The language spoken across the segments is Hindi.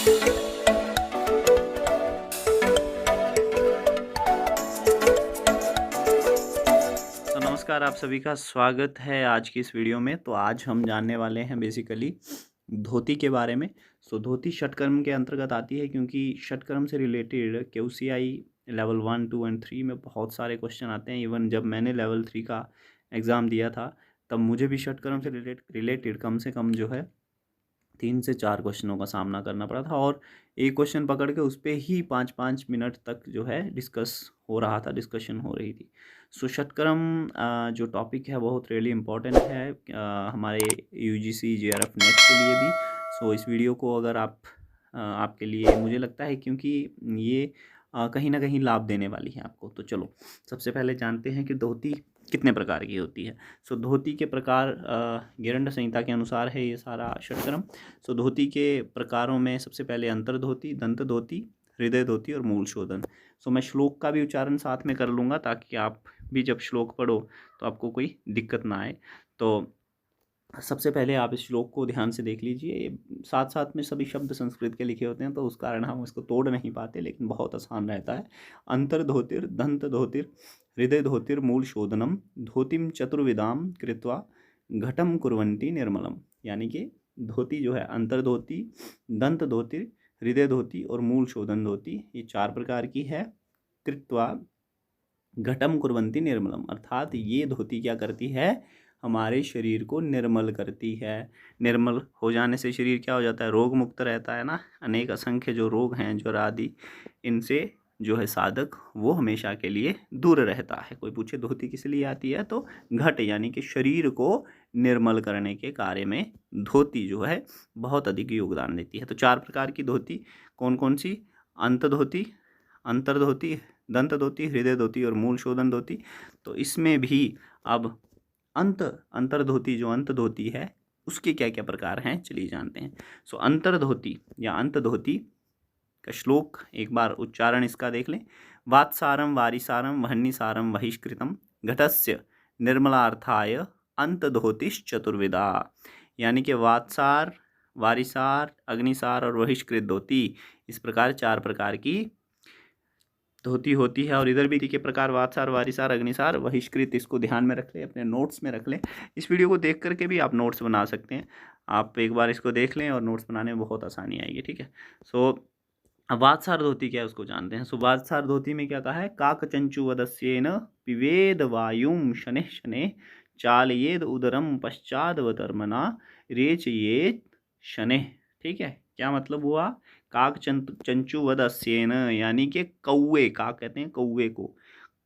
तो नमस्कार, आप सभी का स्वागत है आज की इस वीडियो में। तो आज हम जानने वाले हैं बेसिकली धोती के बारे में। धोती षटकर्म के अंतर्गत आती है, क्योंकि षटकर्म से रिलेटेड क्यूसीआई लेवल 1, 2 एंड 3 में बहुत सारे क्वेश्चन आते हैं। इवन जब मैंने लेवल 3 का एग्ज़ाम दिया था, तब मुझे भी षटकर्म से रिलेटेड कम से कम जो है 3 से 4 क्वेश्चनों का सामना करना पड़ा था, और एक क्वेश्चन पकड़ के उस पे ही 5-5 मिनट तक जो है डिस्कशन हो रही थी। षटकर्म जो टॉपिक है बहुत रियली इम्पोर्टेंट है हमारे यूजीसी जेआरएफ नेट के लिए भी। इस वीडियो को अगर आपके लिए मुझे लगता है, क्योंकि ये कहीं ना कहीं लाभ देने वाली है आपको। तो चलो सबसे पहले जानते हैं कि धोती कितने प्रकार की होती है। धोती के प्रकार गिरंड संहिता के अनुसार है ये सारा षटकर्म। धोती के प्रकारों में सबसे पहले अंतर्धोती, दंत धोती, हृदय धोती और मूल शोधन। मैं श्लोक का भी उच्चारण साथ में कर लूँगा, ताकि आप भी जब श्लोक पढ़ो तो आपको कोई दिक्कत ना आए। तो सबसे पहले आप इस श्लोक को ध्यान से देख लीजिए। साथ साथ में सभी शब्द संस्कृत के लिखे होते हैं, तो उस कारण हम इसको तोड़ नहीं पाते, लेकिन बहुत आसान रहता है। अंतर्धोतिर दंत धोतिर हृदय धोतिर मूल शोधनम धोतिम चतुर्विदाम कृत्वा घटम कुर्वन्ति निर्मलम। यानी कि धोती जो है अंतर्धोती, दंत धोतिर, हृदय धोती और मूल शोधन धोती, ये 4 प्रकार की है। कृत्वा घटम कुर्वन्ति निर्मलम, अर्थात ये धोती क्या करती है, हमारे शरीर को निर्मल करती है। निर्मल हो जाने से शरीर क्या हो जाता है, रोग मुक्त रहता है ना। अनेक असंख्य जो रोग हैं, ज्वर आदि, इनसे जो है साधक वो हमेशा के लिए दूर रहता है। कोई पूछे धोती किस लिए आती है, तो घट यानी कि शरीर को निर्मल करने के कार्य में धोती जो है बहुत अधिक योगदान देती है। तो 4 प्रकार की धोती कौन कौन सी, अंत धोती, अंतर्धोती, दंत धोती, हृदय धोती और मूल शोधन धोती। तो इसमें भी अब अंतर्धोती जो अंत धोती है, उसके क्या क्या प्रकार हैं चलिए जानते हैं। अंतर्धोती या अंत धोती का श्लोक एक बार उच्चारण इसका देख लें। वात्सारम वारिसारम वह्निसारम वहिष्कृतम घटस्य निर्मलार्थाय अंतधोतिश्चतुर्विधा। यानी कि वात्सार, वारिसार, अग्निसार और वहिष्कृत धोती, इस प्रकार 4 प्रकार की धोती होती है। और इधर भी के प्रकार वात्सार, वारिसार, अग्निसार, वहिष्कृत, इसको ध्यान में रख लें, अपने नोट्स में रख लें। इस वीडियो को देख करके भी आप नोट्स बना सकते हैं। आप एक बार इसको देख लें और नोट्स बनाने में बहुत आसानी आएगी, ठीक है। वात्सार धोती क्या है उसको जानते हैं। वात्सार धोती में क्या कहा है, काक चंचु वदस्येन पिवेद वायुम शनैः शनैः चालयेद उदरम पश्चादवतर्मना रेचयेद शनैः। ठीक है, क्या मतलब हुआ, काक चंचु वदस्येन यानी कि कौवे, काक कहते हैं कौवे को,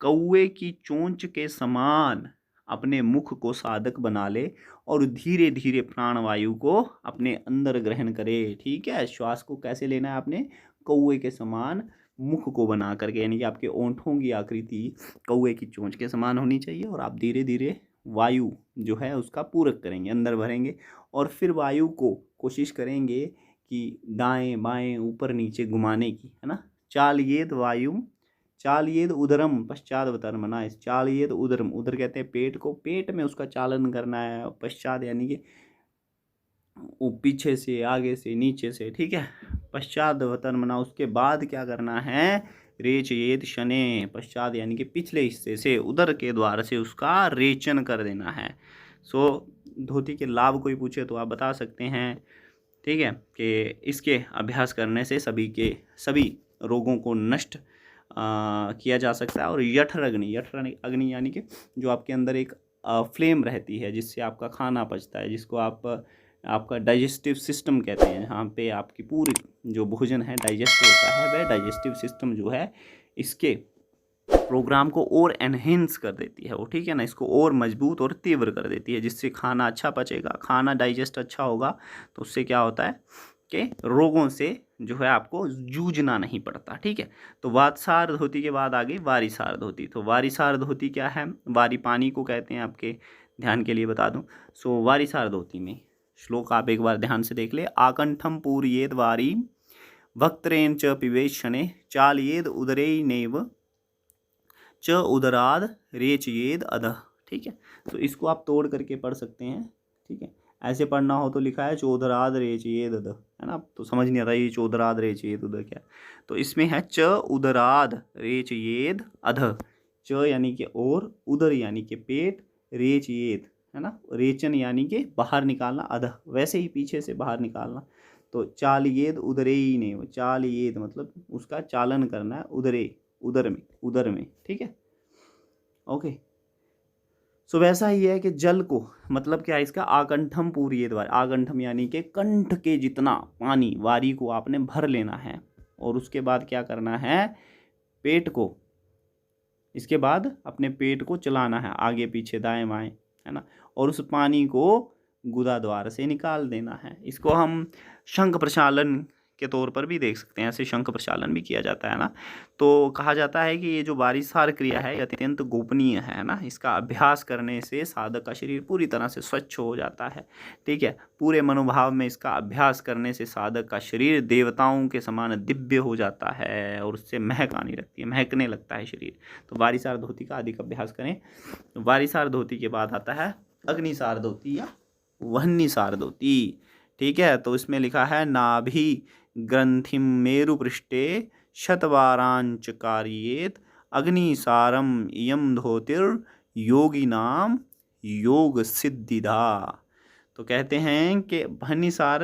कौवे की चोंच के समान अपने मुख को साधक बना ले और धीरे धीरे प्राणवायु को अपने अंदर ग्रहण करे। ठीक है, श्वास को कैसे लेना है आपने, कौवे के समान मुख को बना करके, यानी कि आपके ओंठों की आकृति कौवे की चोंच के समान होनी चाहिए, और आप धीरे धीरे वायु जो है उसका पूरक करेंगे, अंदर भरेंगे, और फिर वायु को कोशिश करेंगे कि दाएं बाएं ऊपर नीचे घुमाने की, है ना। चालयेद वायु, चालयेद उदरम पश्चादवतर्मना। इस चालयेद उदरम, उदर कहते हैं पेट को, पेट में उसका चालन करना है। पश्चात यानी कि पीछे से, आगे से, नीचे से, ठीक है। पश्चादवतर्मना, उसके बाद क्या करना है, रेचयेद शनैः, पश्चात यानी कि पिछले हिस्से से, उदर के द्वार से उसका रेचन कर देना है। धोती के लाभ कोई पूछे तो आप बता सकते हैं, ठीक है, कि इसके अभ्यास करने से सभी रोगों को नष्ट किया जा सकता है। और यठर अग्नि यानी कि जो आपके अंदर एक फ्लेम रहती है, जिससे आपका खाना पचता है, जिसको आपका डाइजेस्टिव सिस्टम कहते हैं, जहाँ पे आपकी पूरी जो भोजन है डाइजेस्ट होता है, वह डाइजेस्टिव सिस्टम जो है इसके प्रोग्राम को और एनहेंस कर देती है वो, ठीक है ना, इसको और मजबूत और तीव्र कर देती है, जिससे खाना अच्छा पचेगा, खाना डाइजेस्ट अच्छा होगा, तो उससे क्या होता है कि रोगों से जो है आपको जूझना नहीं पड़ता। ठीक है, तो वात्सार धोती के बाद आ गई वारिसार धोती। तो वारिसार धोती क्या है, वारी पानी को कहते हैं, आपके ध्यान के लिए बता दूं। वारिसार धोती में श्लोक आप एक बार ध्यान से देख ले। आकंठम पूरयेद वारी वक्त्रेण च पिबेत् शनैः चालयेद उदरैनेव च उदराद रेचयेद अधः। ठीक है, तो इसको आप तोड़ करके पढ़ सकते हैं। ठीक है, ऐसे पढ़ना हो तो लिखा है चोदराद रेचयेद अध, है ना। तो समझ नहीं आता ये चोदराद रेचयेद अध क्या, तो इसमें है च उदराद रेचयेद अध। च यानी कि और, उदर यानी कि पेट, रेचयेद है ना, रेचन यानी कि बाहर निकालना, अध वैसे ही पीछे से बाहर निकालना। तो चालयेद उदरे ने, चालयेद मतलब उसका चालन करना है, उदरे उदर में, ठीक है, ओके। सो वैसा ही है कि जल को मतलब क्या है इसका, आकंठम पूरी द्वार, आकंठम यानी कि कंठ के जितना पानी वारी को आपने भर लेना है, और उसके बाद क्या करना है, पेट को, इसके बाद अपने पेट को चलाना है आगे पीछे दाएं बाएं, है ना, और उस पानी को गुदा द्वार से निकाल देना है। इसको हम शंख प्रचालन के तौर पर भी देख सकते हैं, ऐसे शंख प्रचालन भी किया जाता है ना। तो कहा जाता है कि ये जो वारिसार क्रिया है अत्यंत गोपनीय है ना, इसका अभ्यास करने से साधक का शरीर पूरी तरह से स्वच्छ हो जाता है, ठीक है। पूरे मनोभाव में इसका अभ्यास करने से साधक का शरीर देवताओं के समान दिव्य हो जाता है, और उससे महक आने लगती है, महकने लगता है शरीर। तो वारिसार धोती का अधिक अभ्यास करें। वारिसार धोती के बाद आता है अग्निसार धोती या वह्निसार धोती, ठीक है। तो इसमें लिखा है नाभि ग्रंथिम मेरु पृष्ठे शतवारांच कार्येत अग्निसारम इयम धोतिर योगिनाम योग सिद्धिदा। तो कहते हैं कि वह्निसार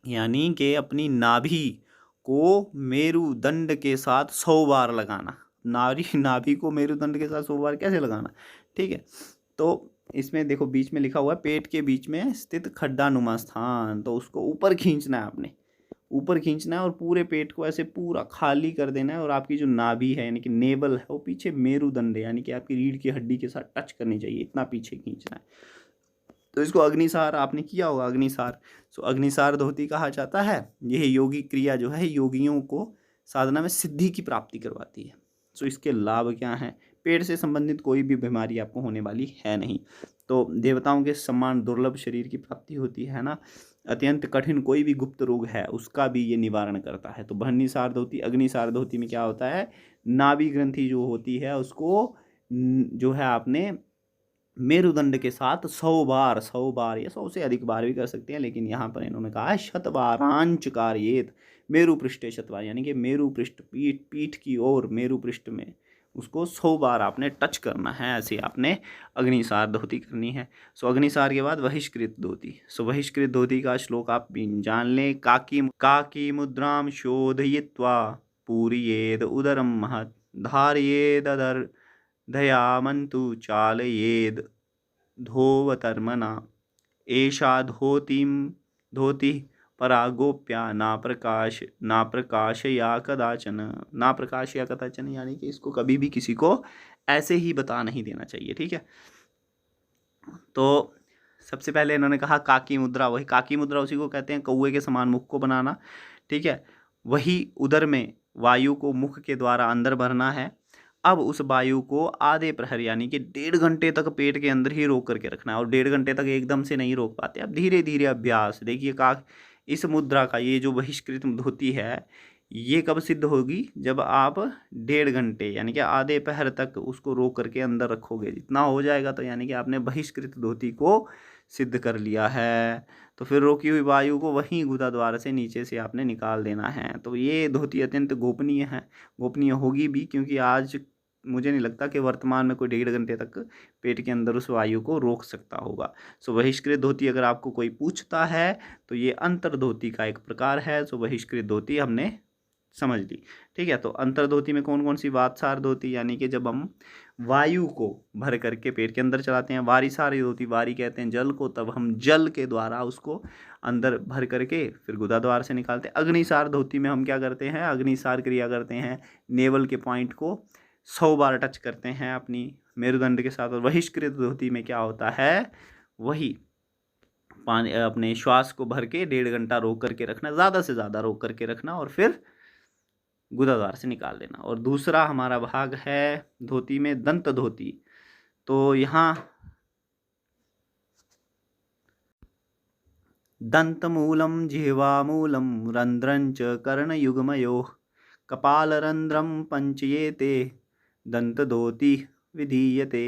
यानी कि अपनी नाभि को मेरुदंड के साथ 100 बार लगाना। नाभि को मेरुदंड के साथ 100 बार कैसे लगाना, ठीक है। तो इसमें देखो बीच में लिखा हुआ है पेट के बीच में स्थित खड्डानुमा स्थान, तो उसको ऊपर खींचना है आपने, ऊपर खींचना है और पूरे पेट को ऐसे पूरा खाली कर देना है, और आपकी जो नाभि है यानी कि नेवल है वो पीछे मेरुदंड यानी कि आपकी रीढ़ की हड्डी के साथ टच करनी चाहिए, इतना पीछे खींचना है। तो इसको अग्निसार आपने किया होगा, अग्निसार। सो अग्निसार धोती कहा जाता है। यह योगी क्रिया जो है योगियों को साधना में सिद्धि की प्राप्ति करवाती है। सो इसके लाभ क्या हैं, पेट से संबंधित कोई भी बीमारी आपको होने वाली है नहीं, तो देवताओं के समान दुर्लभ शरीर की प्राप्ति होती है ना, अत्यंत कठिन कोई भी गुप्त रोग है उसका भी ये निवारण करता है। तो वह्निसार धोती, अग्निसार धोती में क्या होता है, नाभि ग्रंथि जो होती है उसको जो है आपने मेरुदंड के साथ 100 बार या 100 से अधिक बार भी कर सकते हैं, लेकिन यहाँ पर इन्होंने कहा है शतवारांच कार्येत, मेरु पृष्ठे शतवार यानी कि मेरु पृष्ठ पीठ की ओर मेरु पृष्ठ में उसको 100 बार आपने टच करना है, ऐसे आपने अग्निसार धोती करनी है। सो अग्निसार के बाद बहिष्कृत धोती। सो बहिष्कृत धोती का श्लोक आप जान लें, काकी मुद्राम शोधयित्वा पूरियेद उदरम महत् धारयेद अदर दयामन्तु चालयेद धोवतर्मना एषा धोती परागोप्या ना प्रकाशया कदाचन यानी कि इसको कभी भी किसी को ऐसे ही बता नहीं देना चाहिए, ठीक है। तो सबसे पहले इन्होंने कहा काकी मुद्रा, वही काकी मुद्रा उसी को कहते हैं कौवे के समान मुख को बनाना, ठीक है। वही उदर में वायु को मुख के द्वारा अंदर भरना है। अब उस वायु को आधे प्रहर यानी कि 1.5 घंटे तक पेट के अंदर ही रोक करके रखना है, और 1.5 घंटे तक एकदम से नहीं रोक पाते आप, धीरे धीरे अभ्यास। देखिए इस मुद्रा का ये जो बहिष्कृत धोती है ये कब सिद्ध होगी, जब आप 1.5 घंटे यानी कि आधे पहर तक उसको रोक करके अंदर रखोगे, जितना हो जाएगा तो यानी कि आपने बहिष्कृत धोती को सिद्ध कर लिया है। तो फिर रोकी हुई वायु को वहीं गुदा द्वार से नीचे से आपने निकाल देना है। तो ये धोती अत्यंत गोपनीय है, गोपनीय होगी भी, क्योंकि आज मुझे नहीं लगता कि वर्तमान में कोई 1.5 घंटे तक पेट के अंदर उस वायु को रोक सकता होगा। सो बहिष्कृत धोती अगर आपको कोई पूछता है तो ये अंतर धोती का एक प्रकार है। सो बहिष्कृत धोती हमने समझ ली, ठीक है। तो अंतर धोती में कौन कौन सी, वातसार धोती यानी कि जब हम वायु को भर करके पेट के अंदर चलाते हैं, वारिसार धोती, वारी कहते हैं जल को, तब हम जल के द्वारा उसको अंदर भर करके फिर गुदा द्वार से निकालते हैं। अग्निसार धोती में हम क्या करते हैं, अग्निसार क्रिया करते हैं, नेवल के पॉइंट को 100 बार टच करते हैं अपनी मेरुदंड के साथ। और बहिष्कृत धोती में क्या होता है, वही पानी अपने श्वास को भर के 1.5 घंटा रोक करके रखना, ज़्यादा से ज़्यादा रोक करके रखना, और फिर गुदाद्वार से निकाल देना। और दूसरा हमारा भाग है धोती में दंत धोती। तो यहाँ दंतमूलम जिह्वामूलम रंध्रंच कर्णयुग्मयोः कपालरंध्रम पंचयेते दंत धोती विधीयते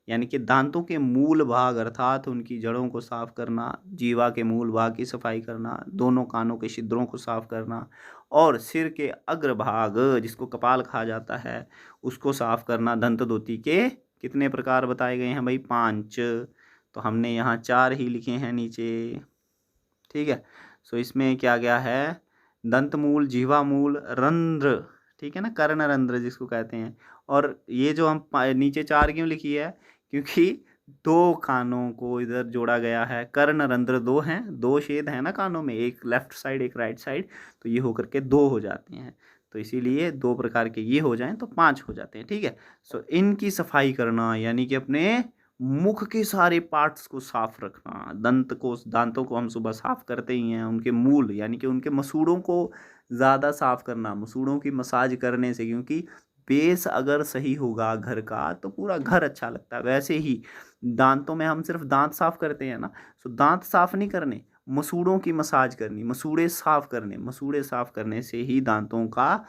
यानी कि दांतों के मूल भाग अर्थात उनकी जड़ों को साफ करना, जीवा के मूल भाग की सफाई करना, दोनों कानों के छिद्रों को साफ करना और सिर के अग्रभाग जिसको कपाल कहा जाता है उसको साफ करना। दंत धोती के कितने प्रकार बताए गए हैं भाई? 5। तो हमने यहाँ 4 ही लिखे हैं नीचे, ठीक है। सो इसमें क्या क्या है? दंत मूल, जीवा मूल, रंध्र, ठीक है ना, कर्ण रंध्र जिसको कहते हैं। और ये जो हम नीचे 4 क्यों लिखी है? क्योंकि 2 कानों को इधर जोड़ा गया है। कर्ण रंध्र 2 हैं, 2 छेद हैं ना कानों में, एक लेफ्ट साइड एक राइट साइड, तो ये होकर के 2 हो जाते हैं। तो इसीलिए 2 प्रकार के ये हो जाएं तो 5 हो जाते हैं, ठीक है। सो इनकी सफाई करना यानी कि अपने मुख के सारे पार्ट्स को साफ रखना। दांतों को हम सुबह साफ करते ही हैं। उनके मूल यानी कि उनके मसूड़ों को ज़्यादा साफ करना, मसूड़ों की मसाज करने से, क्योंकि बेस अगर सही होगा घर का तो पूरा घर अच्छा लगता है। वैसे ही दांतों में हम सिर्फ दांत साफ करते हैं ना, तो दांत साफ नहीं करने, मसूड़ों की मसाज करनी, मसूड़े साफ करने। मसूड़े साफ करने से ही दांतों का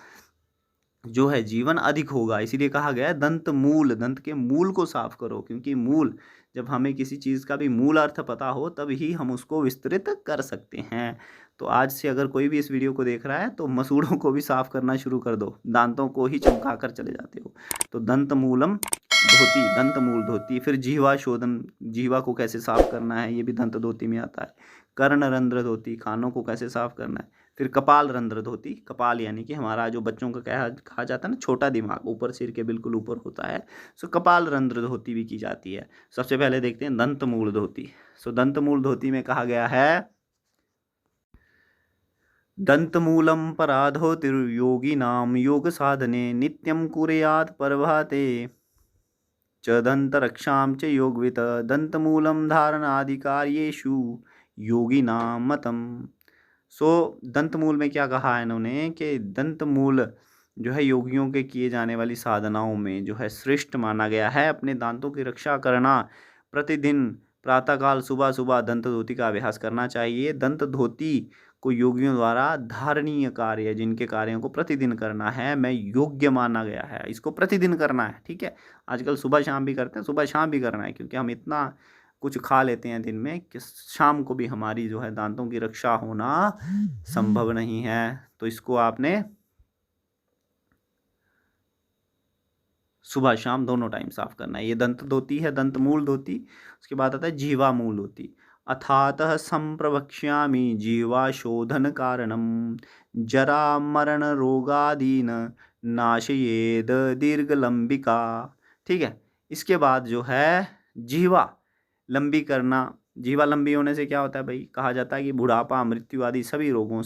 जो है जीवन अधिक होगा। इसीलिए कहा गया है दंत मूल, दंत के मूल को साफ करो, क्योंकि मूल, जब हमें किसी चीज़ का भी मूल अर्थ पता हो तब ही हम उसको विस्तृत कर सकते हैं। तो आज से अगर कोई भी इस वीडियो को देख रहा है तो मसूड़ों को भी साफ करना शुरू कर दो, दांतों को ही चमका कर चले जाते हो। तो दंत मूलम धोती, दंत मूल धोती। फिर जीवा शोधन, जीवा को कैसे साफ करना है ये भी दंत धोती में आता है। कर्ण रंध्र धोती, कानों को कैसे साफ करना है। फिर कपाल रंध्र धोती, कपाल यानी कि हमारा जो बच्चों का कहा जाता है ना छोटा दिमाग, ऊपर सिर के बिल्कुल ऊपर होता है, सो कपाल रंध्र धोती भी की जाती है। सबसे पहले देखते हैं दंत मूल धोती। सो दंत मूल धोती में कहा गया है दंत मूलम पराधोतिर्योगिनाम योग साधने नित्यम कुर्यात् प्रभाते च दंत रक्षाम च योगवित दंत मूलम धारणाधिकार्येषु योगिनाम मतम। सो दंत मूल में क्या कहा है इन्होंने कि दंत मूल जो है योगियों के किए जाने वाली साधनाओं में जो है श्रेष्ठ माना गया है। अपने दांतों की रक्षा करना, प्रतिदिन प्रातःकाल सुबह सुबह दंत धोती का अभ्यास करना चाहिए। दंत धोती को योगियों द्वारा धारणीय कार्य, जिनके कार्यों को प्रतिदिन करना है, मैं योग्य माना गया है, इसको प्रतिदिन करना है, ठीक है। आजकल सुबह शाम भी करते हैं, सुबह शाम भी करना है, क्योंकि हम इतना कुछ खा लेते हैं दिन में कि शाम को भी हमारी जो है दांतों की रक्षा होना संभव नहीं है। तो इसको आपने सुबह शाम दोनों टाइम साफ करना है। ये दंत धोती है, दंत मूल धोती। उसके बाद आता है जीवा मूल धोती। अथातः संप्रवक्ष्यामि जीवा शोधन कारणम जरा मरण रोगादीन नाशयेद दीर्घलंबिका, ठीक है। इसके बाद जो है जीवा लंबी करना। जीवा लंबी होने से क्या होता है भाई? कहा जाता है कि बुढ़ापा, मृत्यु आदि सभी रोगों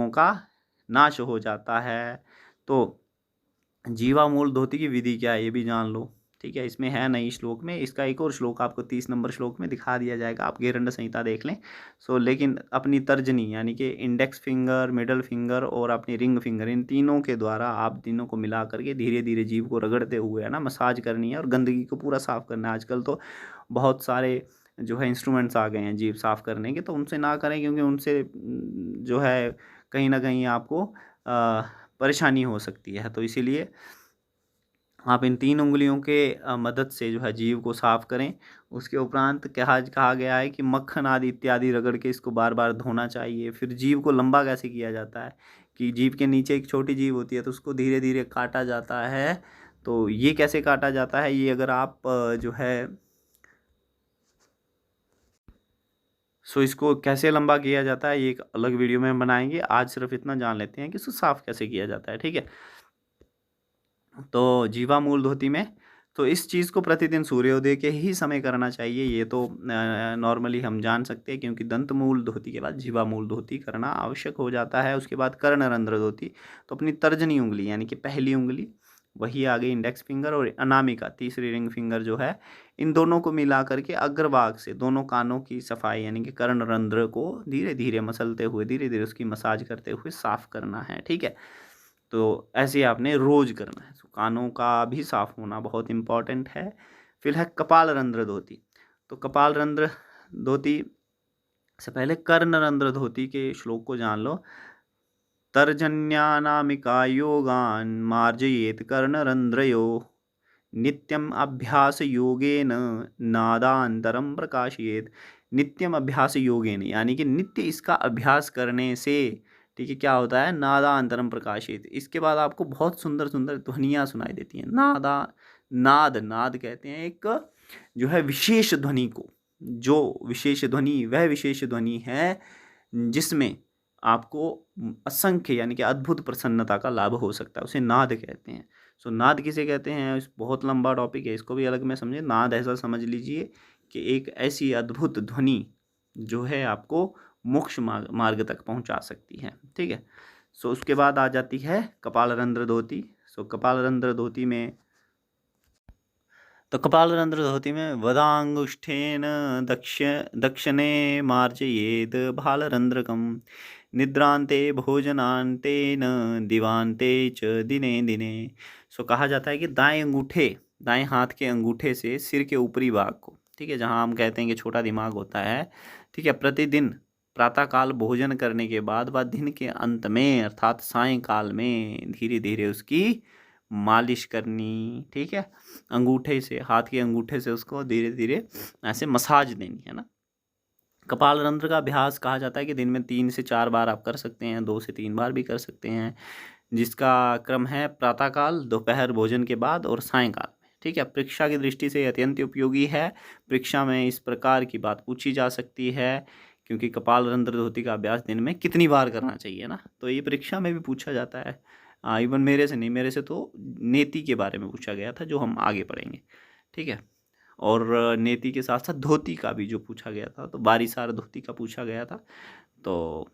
का नाश हो जाता है। तो जीवा मूल धोती की विधि क्या है ये भी जान लो, ठीक है। इसमें है नहीं श्लोक में, इसका एक और श्लोक आपको 30 नंबर श्लोक में दिखा दिया जाएगा, आप गेरंड संहिता देख लें। सो लेकिन अपनी तर्जनी यानी कि इंडेक्स फिंगर, मिडल फिंगर और अपनी रिंग फिंगर, इन तीनों के द्वारा आप तीनों को मिला करके धीरे धीरे जीभ को रगड़ते हुए है ना मसाज करनी है और गंदगी को पूरा साफ करना है। आजकल तो बहुत सारे जो है इंस्ट्रूमेंट्स आ गए हैं जीभ साफ करने के, तो उनसे ना करें, क्योंकि उनसे जो है कहीं ना कहीं आपको परेशानी हो सकती है। तो इसीलिए आप इन 3 उंगलियों के मदद से जो है जीभ को साफ करें। उसके उपरांत कहा गया है कि मक्खन आदि इत्यादि रगड़ के इसको बार बार धोना चाहिए। फिर जीभ को लंबा कैसे किया जाता है कि जीभ के नीचे एक छोटी जीभ होती है तो उसको धीरे धीरे काटा जाता है। तो ये कैसे काटा जाता है, ये अगर आप जो है इसको कैसे लंबा किया जाता है ये एक अलग वीडियो में हम बनाएंगे। आज सिर्फ इतना जान लेते हैं कि इसको साफ कैसे किया जाता है, ठीक है। तो जीवा मूल धोती में तो इस चीज़ को प्रतिदिन सूर्योदय के ही समय करना चाहिए। ये तो नॉर्मली हम जान सकते हैं, क्योंकि दंत मूल धोती के बाद जीवा मूल धोती करना आवश्यक हो जाता है। उसके बाद कर्ण रंध्र धोती, तो अपनी तर्जनी उंगली यानी कि पहली उंगली, वही आ गई इंडेक्स फिंगर, और अनामिका तीसरी रिंग फिंगर जो है, इन दोनों को मिला करके अग्रभाग से दोनों कानों की सफाई यानी कि कर्ण रंध्र को धीरे धीरे मसलते हुए, धीरे धीरे उसकी मसाज करते हुए साफ करना है, ठीक है। तो ऐसे आपने रोज करना है। तो कानों का भी साफ होना बहुत इम्पॉर्टेंट है। फिर है कपाल रंध्र धोती। तो कपाल रंध्र धोती से पहले कर्ण रंध्र धोती के श्लोक को जान लो। तर्जन्यानामिका योगान मार्जयेत कर्ण रंध्रयो नित्यम अभ्यास योगेन नादांतरम प्रकाशयेत। नित्यम अभ्यास योगेन यानी कि नित्य इसका अभ्यास करने से, ठीक है, क्या होता है, नादांतरम प्रकाशित, इसके बाद आपको बहुत सुंदर सुंदर ध्वनियाँ सुनाई देती हैं। नाद नाद कहते हैं एक जो है विशेष ध्वनि को, जो विशेष ध्वनि वह विशेष ध्वनि है जिसमें आपको असंख्य यानी कि अद्भुत प्रसन्नता का लाभ हो सकता है, उसे नाद कहते हैं। सो नाद किसे कहते हैं, इस बहुत लंबा टॉपिक है, इसको भी अलग में समझे। नाद ऐसा समझ लीजिए कि एक ऐसी अद्भुत ध्वनि जो है आपको मोक्ष मार्ग तक पहुंचा सकती है, ठीक है। सो उसके बाद आ जाती है कपालरंध्र धोती। सो कपालरंध्र धोती में, तो कपालरंध्र धोती में वदांगुष्ठेन दक्षिणे मार्जयेद भालरंध्रकम निद्रांते भोजनांतेन दिवांते च दिने दिने। सो कहा जाता है कि दाएं हाथ के अंगूठे से सिर के ऊपरी भाग को, ठीक है, जहां हम कहते हैं कि छोटा दिमाग होता है, ठीक है, प्रतिदिन प्रातःकाल भोजन करने के बाद व दिन के अंत में अर्थात सायंकाल में धीरे धीरे उसकी मालिश करनी, ठीक है, अंगूठे से, हाथ के अंगूठे से उसको धीरे धीरे ऐसे मसाज देनी है ना। कपालरंध्र का अभ्यास कहा जाता है कि दिन में 3 से 4 बार आप कर सकते हैं, 2 से 3 बार भी कर सकते हैं, जिसका क्रम है प्रातःकाल, दोपहर भोजन के बाद और सायंकाल में, ठीक है। परीक्षा की दृष्टि से अत्यंत उपयोगी है। परीक्षा में इस प्रकार की बात पूछी जा सकती है, क्योंकि कपालरंध्र धोती का अभ्यास दिन में कितनी बार करना चाहिए ना, तो ये परीक्षा में भी पूछा जाता है। इवन मेरे से नहीं, मेरे से तो नेति के बारे में पूछा गया था, जो हम आगे पढ़ेंगे, ठीक है। और नेति के साथ साथ धोती का भी जो पूछा गया था, तो बारीसार धोती का पूछा गया था। तो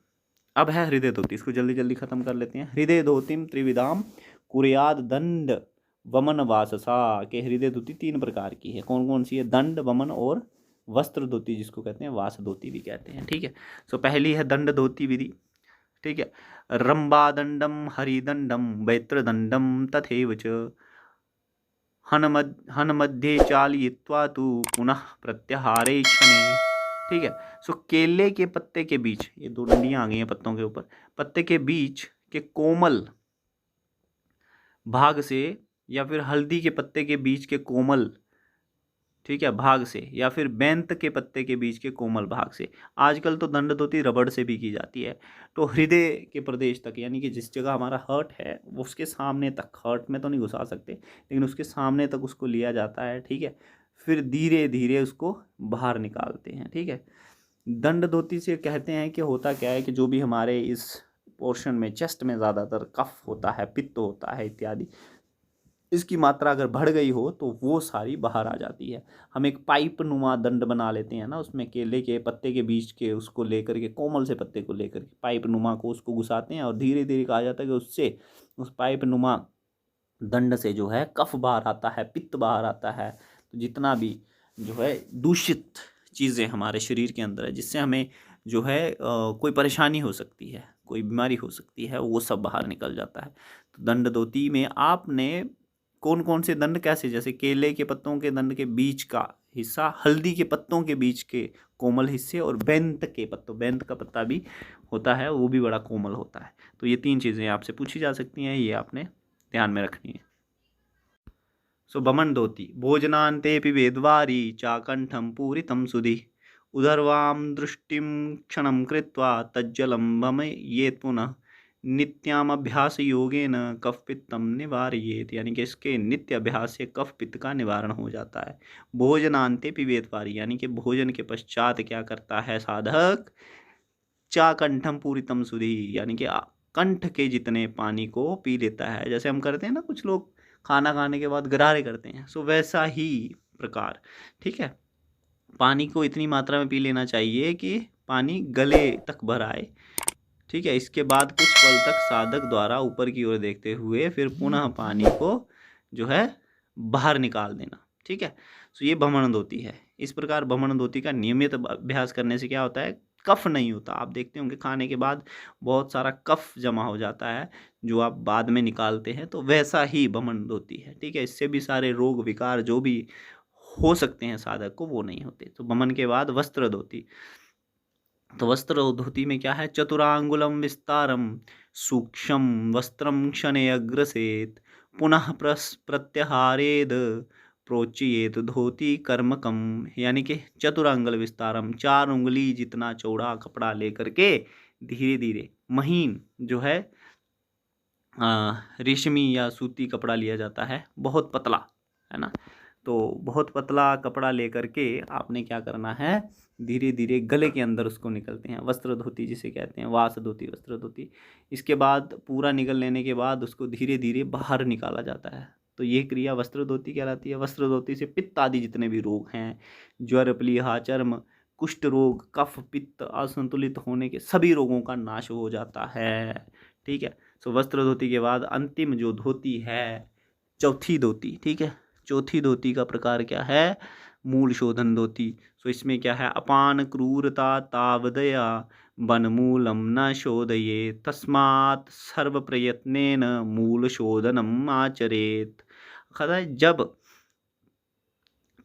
अब है हृदय धोती, इसको जल्दी जल्दी खत्म कर लेते हैं। हृदय धोतिम त्रिविधाम कुर्याद दंड वमन वाससा, के हृदय धोती 3 प्रकार की है। कौन कौन सी है, दंड, वमन और वस्त्र धोती, जिसको कहते हैं वास धोती भी कहते हैं, ठीक है। सो पहली है दंड धोती विधि, ठीक है। रंबादंडम हरिदंडम वैत्रदंडम तथैव च हनमध्ये चालयित्वा तु पुनः प्रत्याहारे क्षणे, ठीक है। सो केले के पत्ते के बीच, ये 2 डंडियां आ गई हैं पत्तों के ऊपर, पत्ते के बीच के कोमल भाग से, या फिर हल्दी के पत्ते के बीच के कोमल, ठीक है, भाग से, या फिर बैंत के पत्ते के बीच के कोमल भाग से। आजकल तो दंड धोती रबड़ से भी की जाती है। तो हृदय के प्रदेश तक, यानी कि जिस जगह हमारा हर्ट है वो उसके सामने तक, हर्ट में तो नहीं घुसा सकते लेकिन उसके सामने तक उसको लिया जाता है, ठीक है। फिर धीरे धीरे उसको बाहर निकालते हैं, ठीक है। दंड धोती से कहते हैं कि होता क्या है कि जो भी हमारे इस पोर्शन में, चेस्ट में ज़्यादातर कफ होता है, पित्त होता है इत्यादि, इसकी मात्रा अगर बढ़ गई हो तो वो सारी बाहर आ जाती है। हम एक पाइप नुमा दंड बना लेते हैं ना, उसमें केले के पत्ते के बीच के उसको लेकर के, कोमल से पत्ते को लेकर के पाइप नुमा को उसको घुसाते हैं, और धीरे धीरे कहा जाता है कि उससे, उस पाइप नुमा दंड से जो है कफ बाहर आता है, पित्त बाहर आता है। तो जितना भी जो है दूषित चीज़ें हमारे शरीर के अंदर है, जिससे हमें जो है कोई परेशानी हो सकती है, कोई बीमारी हो सकती है, वो सब बाहर निकल जाता है। तो दंड धोती में आपने कौन कौन से दंड कैसे, जैसे केले के पत्तों के दंड के बीच का हिस्सा, हल्दी के पत्तों के बीच के कोमल हिस्से, और बेंत के पत्तों, बेंत का पत्ता भी होता है, वो भी बड़ा कोमल होता है। तो ये 3 चीज़ें आपसे पूछी जा सकती हैं, ये आपने ध्यान में रखनी है। सो बमन धोती, भोजनान्तेऽपि वेद्वारी चाकंठम पूरितं सुधि उदर्वां दृष्टिं क्षणं कृत्वा तज्जलं बमयेत् पुनः नित्याम अभ्यास योगेन कफ पित्तम निवारयेत, यानी कि इसके नित्य अभ्यास से कफ पित्त का निवारण हो जाता है। भोजनांते पिबेत्वारी, यानी कि भोजन के पश्चात क्या करता है साधक, चा कंठम पूरितम सुधी, यानी कि कंठ के जितने पानी को पी लेता है। जैसे हम करते हैं ना, कुछ लोग खाना खाने के बाद गरारे करते हैं, सो वैसा ही प्रकार, ठीक है, पानी को इतनी मात्रा में पी लेना चाहिए कि पानी गले तक भर आए, ठीक है। इसके बाद कुछ पल तक साधक द्वारा ऊपर की ओर देखते हुए फिर पुनः पानी को जो है बाहर निकाल देना, ठीक है। तो ये भ्रमण धोती है। इस प्रकार भ्रमण धोती का नियमित अभ्यास करने से क्या होता है, कफ नहीं होता। आप देखते होंगे खाने के बाद बहुत सारा कफ जमा हो जाता है, जो आप बाद में निकालते हैं, तो वैसा ही भ्रमण धोती है, ठीक है। इससे भी सारे रोग विकार जो भी हो सकते हैं साधक को, वो नहीं होते। तो भ्रमण के बाद वस्त्र धोती, तो वस्त्र धोती में क्या है, चतुरांगुलम विस्तारम सूक्ष्म वस्त्रम क्षणे अग्रसेत पुनः प्रत्याहारेद प्रोच्येत धोती कर्मकम, यानी कि चतुरांगल विस्तारम, 4 उंगली जितना चौड़ा कपड़ा लेकर के धीरे धीरे महीन जो है रेशमी या सूती कपड़ा लिया जाता है, बहुत पतला, है ना। तो बहुत पतला कपड़ा लेकर के आपने क्या करना है, धीरे धीरे गले के अंदर उसको निकलते हैं, वस्त्र धोती जिसे कहते हैं, वास धोती, वस्त्र धोती। इसके बाद पूरा निकल लेने के बाद उसको धीरे धीरे बाहर निकाला जाता है। तो ये क्रिया वस्त्र धोती कहलाती है। वस्त्र धोती से पित्त आदि जितने भी रोग हैं, ज्वर, प्लीहा, चर्म, कुष्ठ रोग, कफ, पित्त, असंतुलित होने के सभी रोगों का नाश हो जाता है। ठीक है। सो वस्त्र धोती के बाद अंतिम जो धोती है, चौथी धोती, ठीक है, चौथी धोती का प्रकार क्या है, मूल शोधन धोती। सो इसमें क्या है, अपान क्रूरता तावदया वनमूलम न शोधये तस्मात् सर्व प्रयत्नेन मूल शोधनम आचरेत। जब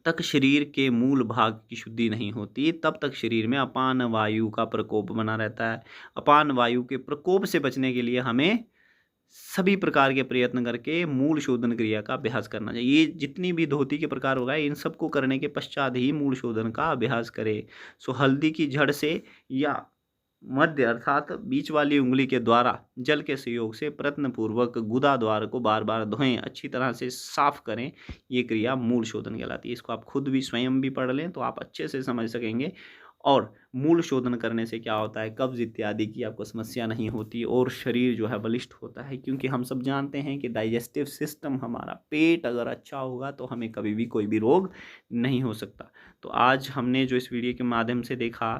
तक शरीर के मूल भाग की शुद्धि नहीं होती तब तक शरीर में अपान वायु का प्रकोप बना रहता है। अपान वायु के प्रकोप से बचने के लिए हमें सभी प्रकार के प्रयत्न करके मूल शोधन क्रिया का अभ्यास करना चाहिए। ये जितनी भी धोती के प्रकार होगा, इन सबको करने के पश्चात ही मूल शोधन का अभ्यास करें। सो हल्दी की जड़ से या मध्य अर्थात बीच वाली उंगली के द्वारा जल के सहयोग से प्रयत्नपूर्वक गुदा द्वार को बार बार धोएं, अच्छी तरह से साफ करें। ये क्रिया मूल शोधन कहलाती है। इसको आप खुद भी स्वयं भी पढ़ लें तो आप अच्छे से समझ सकेंगे। और मूल शोधन करने से क्या होता है, कब्ज इत्यादि की आपको समस्या नहीं होती और शरीर जो है बलिष्ठ होता है। क्योंकि हम सब जानते हैं कि डाइजेस्टिव सिस्टम, हमारा पेट अगर अच्छा होगा तो हमें कभी भी कोई भी रोग नहीं हो सकता। तो आज हमने जो इस वीडियो के माध्यम से देखा,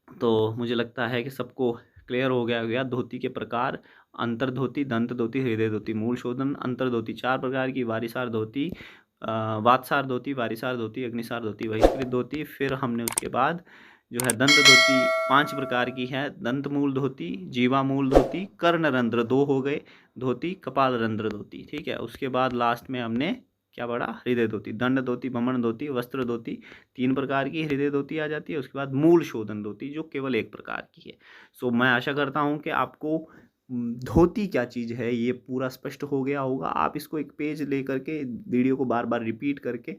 तो मुझे लगता है कि सबको क्लियर हो गया धोती के प्रकार, अंतर धोती, दंत धोती, हृदय धोती, मूल शोधन। अंतर धोती 4 प्रकार की, वारिसार धोती, वातसार धोती, वारिसार धोती, अग्निसार धोती, बहिष्कृत धोती। फिर हमने उसके बाद जो है दंत धोती 5 प्रकार की है, दंत मूल धोती, जीवा मूल धोती, कर्ण रंध्र 2 हो गए धोती, कपाल रंध्र धोती, ठीक है। उसके बाद लास्ट में हमने क्या पढ़ा, हृदय धोती, दंड धोती, भ्रमण धोती, वस्त्र धोती, 3 प्रकार की हृदय धोती आ जाती है। उसके बाद मूल शोधन धोती जो केवल 1 प्रकार की है। सो मैं आशा करता हूँ कि आपको धोती क्या चीज़ है ये पूरा स्पष्ट हो गया होगा। आप इसको एक पेज लेकर के वीडियो को बार बार रिपीट करके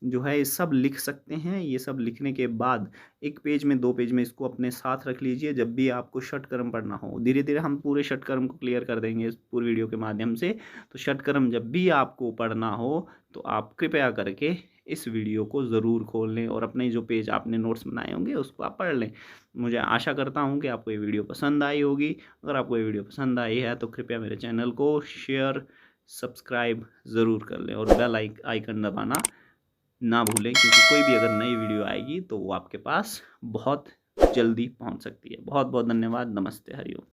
जो है ये सब लिख सकते हैं। ये सब लिखने के बाद 1 पेज में 2 पेज में इसको अपने साथ रख लीजिए। जब भी आपको षटकर्म पढ़ना हो, धीरे धीरे हम पूरे षटकर्म को क्लियर कर देंगे इस पूरी वीडियो के माध्यम से। तो षटकर्म जब भी आपको पढ़ना हो तो आप कृपया करके इस वीडियो को ज़रूर खोल लें और अपने जो पेज आपने नोट्स बनाए होंगे उसको आप पढ़ लें। मुझे आशा करता हूँ कि आपको ये वीडियो पसंद आई होगी। अगर आपको ये वीडियो पसंद आई है तो कृपया मेरे चैनल को शेयर, सब्सक्राइब ज़रूर कर लें और बेल आइकन दबाना ना भूलें, क्योंकि कोई भी अगर नई वीडियो आएगी तो वो आपके पास बहुत जल्दी पहुँच सकती है। बहुत बहुत धन्यवाद। नमस्ते, हरिओम।